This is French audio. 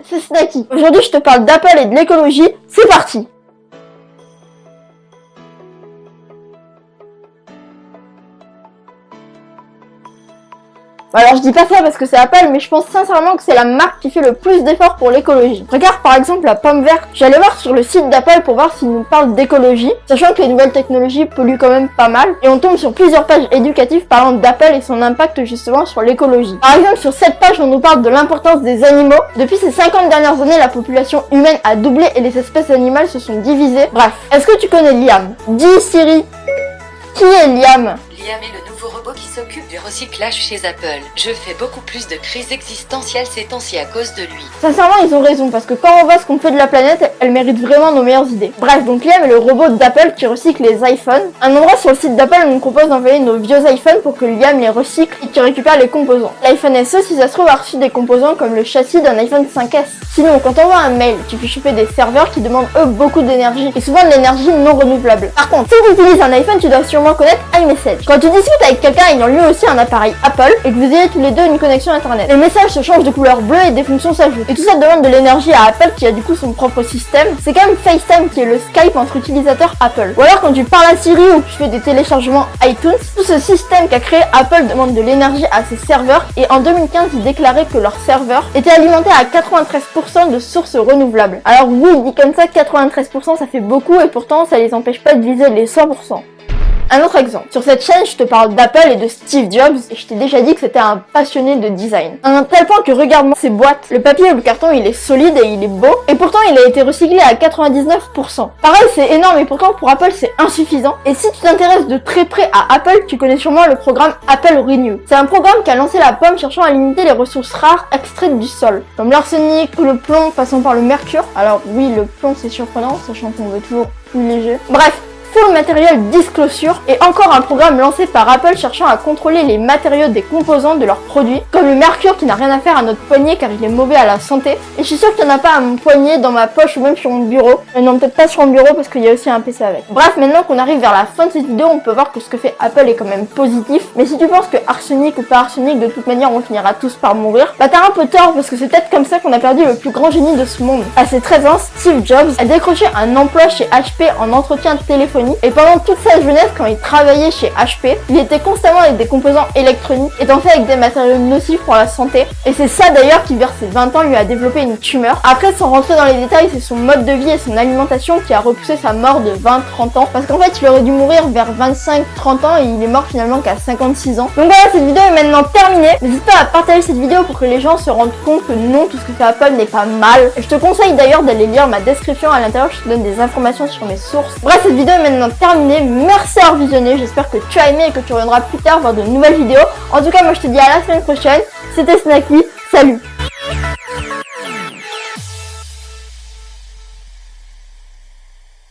c'est Snacky. Aujourd'hui, je te parle d'Apple et de l'écologie. C'est parti! Alors je dis pas ça parce que c'est Apple, mais je pense sincèrement que c'est la marque qui fait le plus d'efforts pour l'écologie. Regarde par exemple la pomme verte. J'allais voir sur le site d'Apple pour voir s'ils nous parlent d'écologie, sachant que les nouvelles technologies polluent quand même pas mal, et on tombe sur plusieurs pages éducatives parlant d'Apple et son impact justement sur l'écologie. Par exemple sur cette page on nous parle de l'importance des animaux. Depuis ces 50 dernières années, la population humaine a doublé et les espèces animales se sont divisées. Bref, est-ce que tu connais Liam? Dis Siri, qui est Liam? Liam est le nouveau robot qui s'occupe du recyclage chez Apple. Je fais beaucoup plus de crises existentielles ces temps-ci à cause de lui. Sincèrement, ils ont raison, parce que quand on voit ce qu'on fait de la planète, elle mérite vraiment nos meilleures idées. Bref, donc Liam est le robot d'Apple qui recycle les iPhones. Un endroit sur le site d'Apple nous propose d'envoyer nos vieux iPhones pour que Liam les recycle et qu'il récupère les composants. L'iPhone SE, si ça se trouve, a reçu des composants comme le châssis d'un iPhone 5S. Sinon, quand on envoie un mail, tu fais choper des serveurs qui demandent eux beaucoup d'énergie, et souvent de l'énergie non renouvelable. Par contre, si tu utilises un iPhone, tu dois sûrement connaître iMessage. Quand tu discutes avec quelqu'un ayant lui aussi un appareil Apple et que vous ayez tous les deux une connexion internet, les messages se changent de couleur bleue et des fonctions s'ajoutent. Et tout ça demande de l'énergie à Apple qui a du coup son propre système. C'est quand même FaceTime qui est le Skype entre utilisateurs Apple. Ou alors quand tu parles à Siri ou que tu fais des téléchargements iTunes, tout ce système qu'a créé Apple demande de l'énergie à ses serveurs, et en 2015 ils déclaraient que leurs serveurs étaient alimentés à 93% de sources renouvelables. Alors oui, dit comme ça, 93% ça fait beaucoup, et pourtant ça les empêche pas de viser les 100%. Un autre exemple. Sur cette chaîne, je te parle d'Apple et de Steve Jobs, et je t'ai déjà dit que c'était un passionné de design. À un tel point que regarde-moi ces boîtes. Le papier ou le carton, il est solide et il est beau, et pourtant il a été recyclé à 99%. Pareil, c'est énorme, et pourtant pour Apple, c'est insuffisant. Et si tu t'intéresses de très près à Apple, tu connais sûrement le programme Apple Renew. C'est un programme qui a lancé la pomme cherchant à limiter les ressources rares extraites du sol, comme l'arsenic, le plomb, passant par le mercure. Alors oui, le plomb c'est surprenant, sachant qu'on veut toujours plus léger. Bref, Full Material Disclosure est encore un programme lancé par Apple cherchant à contrôler les matériaux des composants de leurs produits, comme le mercure qui n'a rien à faire à notre poignet car il est mauvais à la santé. Et je suis sûre qu'il n'y en a pas à mon poignet, dans ma poche ou même sur mon bureau. Non, peut-être pas sur mon bureau parce qu'il y a aussi un PC avec. Bref, maintenant qu'on arrive vers la fin de cette vidéo, on peut voir que ce que fait Apple est quand même positif. Mais si tu penses que arsenic ou pas arsenic, de toute manière on finira tous par mourir, bah t'as un peu tort, parce que c'est peut-être comme ça qu'on a perdu le plus grand génie de ce monde. À ses 13 ans, Steve Jobs a décroché un emploi chez HP en entretien téléphonique. Et pendant toute sa jeunesse, quand il travaillait chez HP, il était constamment avec des composants électroniques, étant fait avec des matériaux nocifs pour la santé. Et c'est ça d'ailleurs qui, vers ses 20 ans, lui a développé une tumeur. Après, sans rentrer dans les détails, c'est son mode de vie et son alimentation qui a repoussé sa mort de 20-30 ans. Parce qu'en fait, il aurait dû mourir vers 25-30 ans et il est mort finalement qu'à 56 ans. Donc voilà, cette vidéo est maintenant terminée. N'hésite pas à partager cette vidéo pour que les gens se rendent compte que non, tout ce que fait Apple n'est pas mal. Et je te conseille d'ailleurs d'aller lire ma description à l'intérieur, je te donne des informations sur mes sources. Bref, cette vidéo est maintenant terminée. Merci d'avoir visionné, j'espère que tu as aimé et que tu reviendras plus tard voir de nouvelles vidéos. En tout cas, moi je te dis à la semaine prochaine. C'était Snacky, salut!